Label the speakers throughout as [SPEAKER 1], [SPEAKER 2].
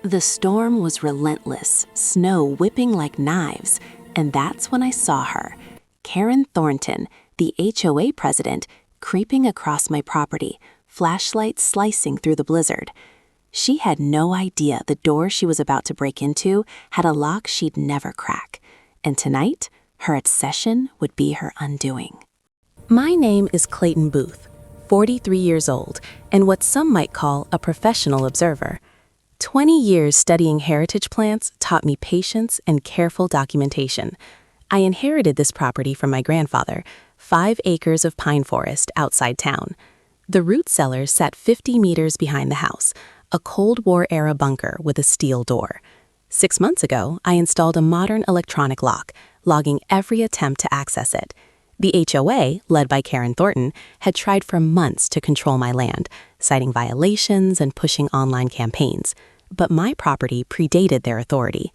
[SPEAKER 1] The storm was relentless, snow whipping like knives, and that's when I saw her, Karen Thornton, the HOA president, creeping across my property, flashlight slicing through the blizzard. She had no idea the door she was about to break into had a lock she'd never crack, and tonight, her obsession would be her undoing. My name is Clayton Booth, 43 years old, and what some might call a professional observer. 20 years studying heritage plants taught me patience and careful documentation. I inherited this property from my grandfather, 5 acres of pine forest outside town. The root cellar sat 50 meters behind the house, a Cold War-era bunker with a steel door. 6 months ago, I installed a modern electronic lock, logging every attempt to access it. The HOA, led by Karen Thornton, had tried for months to control my land, citing violations and pushing online campaigns. But my property predated their authority.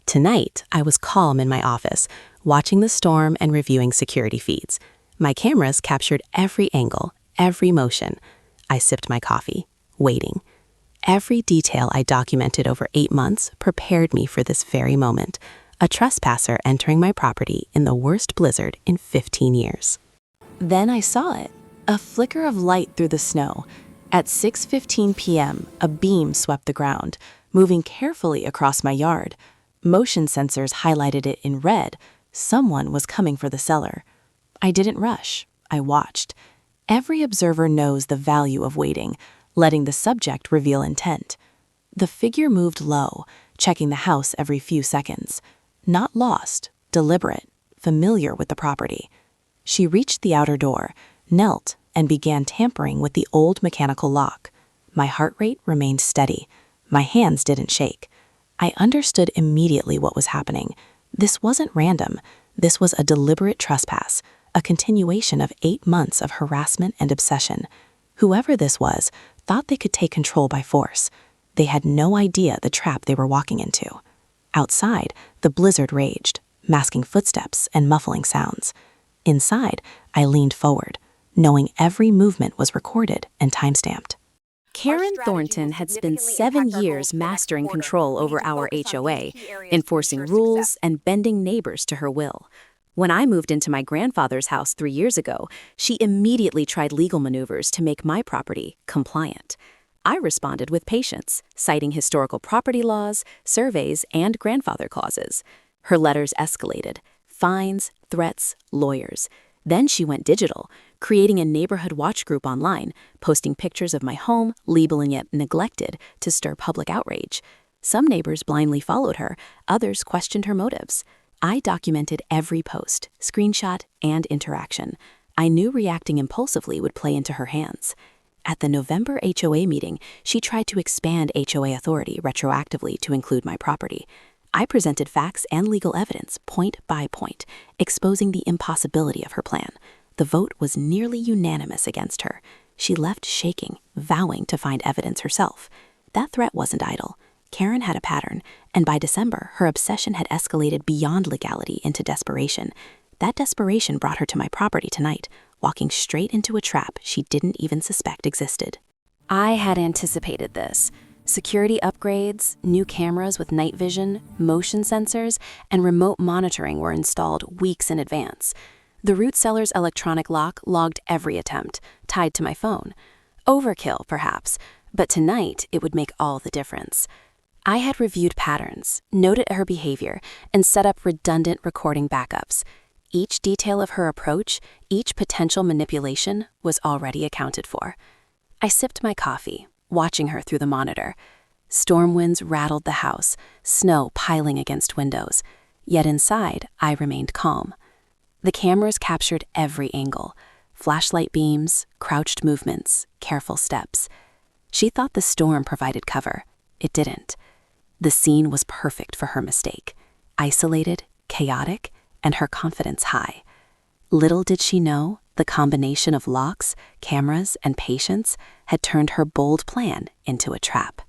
[SPEAKER 1] Tonight, I was calm in my office, watching the storm and reviewing security feeds. My cameras captured every angle, every motion. I sipped my coffee, waiting. Every detail I documented over 8 months prepared me for this very moment, a trespasser entering my property in the worst blizzard in 15 years. Then I saw it, a flicker of light through the snow. At 6:15 p.m., a beam swept the ground, moving carefully across my yard. Motion sensors highlighted it in red. Someone was coming for the cellar. I didn't rush. I watched. Every observer knows the value of waiting, letting the subject reveal intent. The figure moved low, checking the house every few seconds. Not lost, deliberate, familiar with the property. She reached the outer door, knelt, and began tampering with the old mechanical lock. My heart rate remained steady. My hands didn't shake. I understood immediately what was happening. This wasn't random. This was a deliberate trespass, a continuation of 8 months of harassment and obsession. Whoever this was thought they could take control by force. They had no idea the trap they were walking into. Outside, the blizzard raged, masking footsteps and muffling sounds. Inside, I leaned forward, knowing every movement was recorded and timestamped. Karen Thornton had spent 7 years mastering control over our HOA, enforcing rules and bending neighbors to her will. When I moved into my grandfather's house 3 years ago, she immediately tried legal maneuvers to make my property compliant. I responded with patience, citing historical property laws, surveys, and grandfather clauses. Her letters escalated: fines, threats, lawyers. Then she went digital, creating a neighborhood watch group online, posting pictures of my home, labeling it neglected to stir public outrage. Some neighbors blindly followed her, others questioned her motives. I documented every post, screenshot, and interaction. I knew reacting impulsively would play into her hands. At the November HOA meeting, she tried to expand HOA authority retroactively to include my property. I presented facts and legal evidence, point by point, exposing the impossibility of her plan. The vote was nearly unanimous against her. She left shaking, vowing to find evidence herself. That threat wasn't idle. Karen had a pattern, and by December, her obsession had escalated beyond legality into desperation. That desperation brought her to my property tonight, walking straight into a trap she didn't even suspect existed. I had anticipated this. Security upgrades, new cameras with night vision, motion sensors, and remote monitoring were installed weeks in advance. The root cellar's electronic lock logged every attempt, tied to my phone. Overkill, perhaps, but tonight it would make all the difference. I had reviewed patterns, noted her behavior, and set up redundant recording backups. Each detail of her approach, each potential manipulation, was already accounted for. I sipped my coffee, watching her through the monitor. Storm winds rattled the house, snow piling against windows. Yet inside, I remained calm. The cameras captured every angle: flashlight beams, crouched movements, careful steps. She thought the storm provided cover. It didn't. The scene was perfect for her mistake: isolated, chaotic, and her confidence high. Little did she know, the combination of locks, cameras, and patience had turned her bold plan into a trap.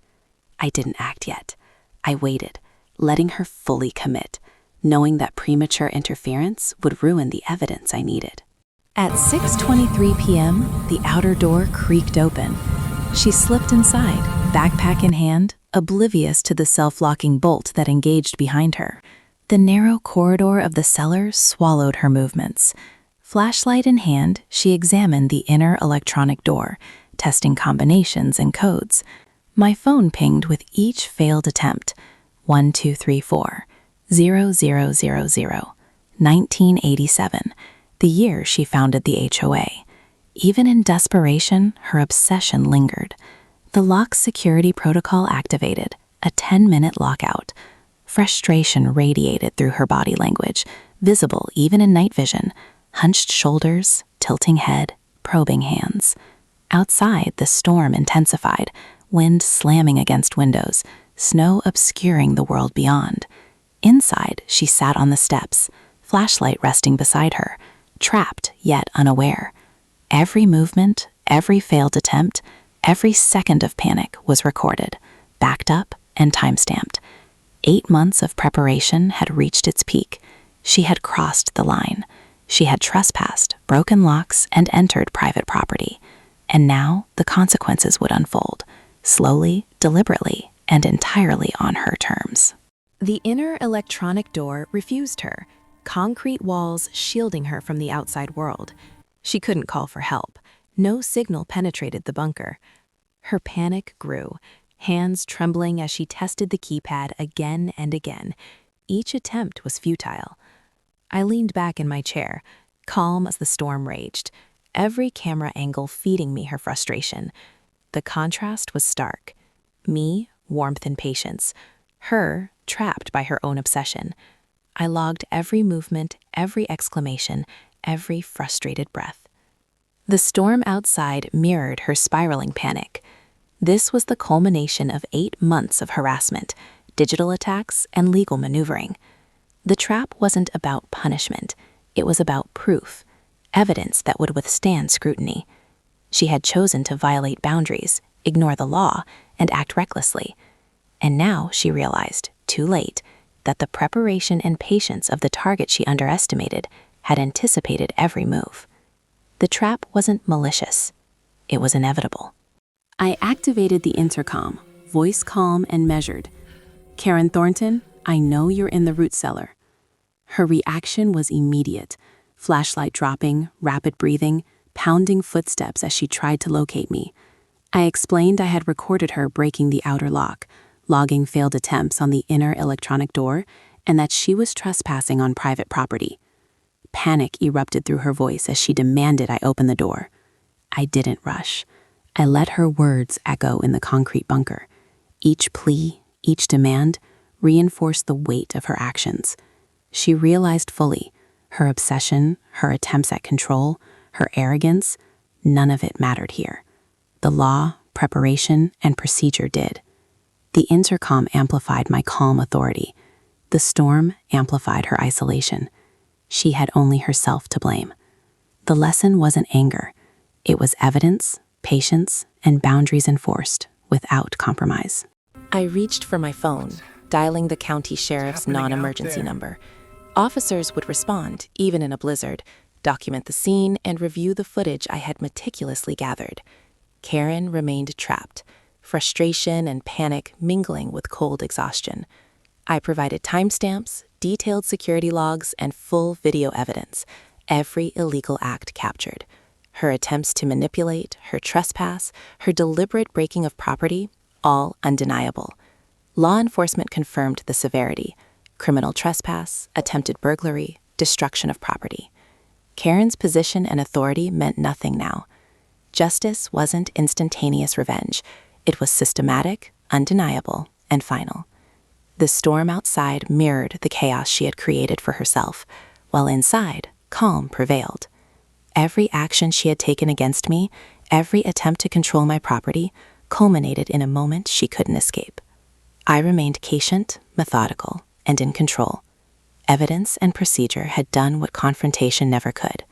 [SPEAKER 1] I didn't act yet. I waited, letting her fully commit, knowing that premature interference would ruin the evidence I needed. At 6:23 p.m., the outer door creaked open. She slipped inside, backpack in hand, oblivious to the self-locking bolt that engaged behind her. The narrow corridor of the cellar swallowed her movements. Flashlight in hand, she examined the inner electronic door, testing combinations and codes. My phone pinged with each failed attempt. 1234, 0000, 1987, the year she founded the HOA. Even in desperation, her obsession lingered. The lock's security protocol activated, a 10-minute lockout. Frustration radiated through her body language, visible even in night vision. Hunched shoulders, tilting head, probing hands. Outside, the storm intensified, wind slamming against windows, snow obscuring the world beyond. Inside, she sat on the steps, flashlight resting beside her, trapped yet unaware. Every movement, every failed attempt, every second of panic was recorded, backed up, and time-stamped. 8 months of preparation had reached its peak. She had crossed the line. She had trespassed, broken locks, and entered private property. And now the consequences would unfold, slowly, deliberately, and entirely on her terms. The inner electronic door refused her, concrete walls shielding her from the outside world. She couldn't call for help. No signal penetrated the bunker. Her panic grew, hands trembling as she tested the keypad again and again. Each attempt was futile. I leaned back in my chair, calm as the storm raged, every camera angle feeding me her frustration. The contrast was stark. Me, warmth and patience. Her, trapped by her own obsession. I logged every movement, every exclamation, every frustrated breath. The storm outside mirrored her spiraling panic. This was the culmination of 8 months of harassment, digital attacks, and legal maneuvering. The trap wasn't about punishment. It was about proof, evidence that would withstand scrutiny. She had chosen to violate boundaries, ignore the law, and act recklessly. And now she realized, too late, that the preparation and patience of the target she underestimated had anticipated every move. The trap wasn't malicious. It was inevitable. I activated the intercom, voice calm and measured. "Karen Thornton, I know you're in the root cellar." Her reaction was immediate, flashlight dropping, rapid breathing, pounding footsteps as she tried to locate me. I explained I had recorded her breaking the outer lock, logging failed attempts on the inner electronic door, and that she was trespassing on private property. Panic erupted through her voice as she demanded I open the door. I didn't rush. I let her words echo in the concrete bunker. Each plea, each demand, reinforced the weight of her actions. She realized fully, her obsession, her attempts at control, her arrogance, none of it mattered here. The law, preparation, and procedure did. The intercom amplified my calm authority. The storm amplified her isolation. She had only herself to blame. The lesson wasn't anger. It was evidence, patience, and boundaries enforced without compromise. I reached for my phone, dialing the county sheriff's non-emergency number. Officers would respond, even in a blizzard, document the scene, and review the footage I had meticulously gathered. Karen remained trapped, frustration and panic mingling with cold exhaustion. I provided timestamps, detailed security logs, and full video evidence, every illegal act captured. Her attempts to manipulate, her trespass, her deliberate breaking of property, all undeniable. Law enforcement confirmed the severity: criminal trespass, attempted burglary, destruction of property. Karen's position and authority meant nothing now. Justice wasn't instantaneous revenge. It was systematic, undeniable, and final. The storm outside mirrored the chaos she had created for herself, while inside, calm prevailed. Every action she had taken against me, every attempt to control my property, culminated in a moment she couldn't escape. I remained patient, methodical, and in control. Evidence and procedure had done what confrontation never could: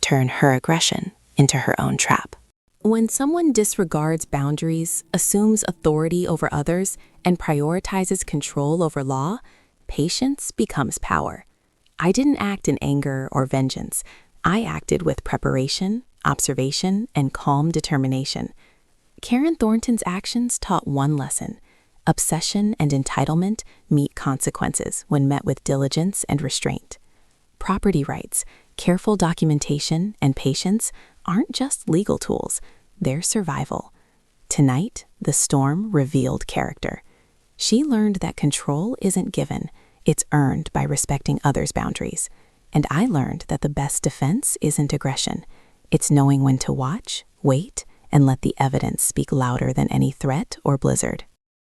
[SPEAKER 1] turn her aggression into her own trap. When someone disregards boundaries, assumes authority over others, and prioritizes control over law, patience becomes power. I didn't act in anger or vengeance. I acted with preparation, observation, and calm determination. Karen Thornton's actions taught one lesson: Obsession and entitlement meet consequences when met with diligence and restraint. Property rights, careful documentation, and patience aren't just legal tools, they're survival. Tonight, the storm revealed character. She learned that control isn't given, it's earned by respecting others' boundaries. And I learned that the best defense isn't aggression. It's knowing when to watch, wait, and let the evidence speak louder than any threat or blizzard.